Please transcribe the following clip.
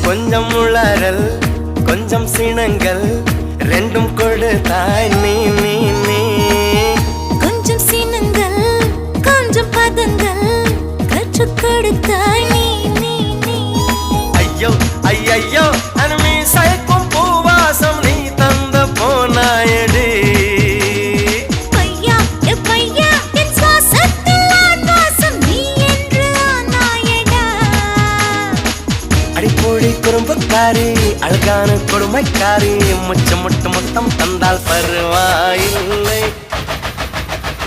கொஞ்சம் உளறல் கொஞ்சம் சினங்கள் ரெண்டும் கொடுத்தாய் நீ நீ நீ கொஞ்சம் சினங்கள் கொஞ்சம் பதங்கள் கற்றுக் கொடுத்தாய் நீ நீ நீ ஐயோ ஐயோ அனுமி சயக்கும் பூவாசம் நீ தந்த போனாயடி பையா பையா என் சுவாசத்தில் ஆன்வாசம் நீ என்று ஆனாயடா அடிப்பொழி குறும்புக்காரி அழகான கொடுமைக்காரி முச்சம் முட்டு முத்தம் தந்தால் பருவாயில்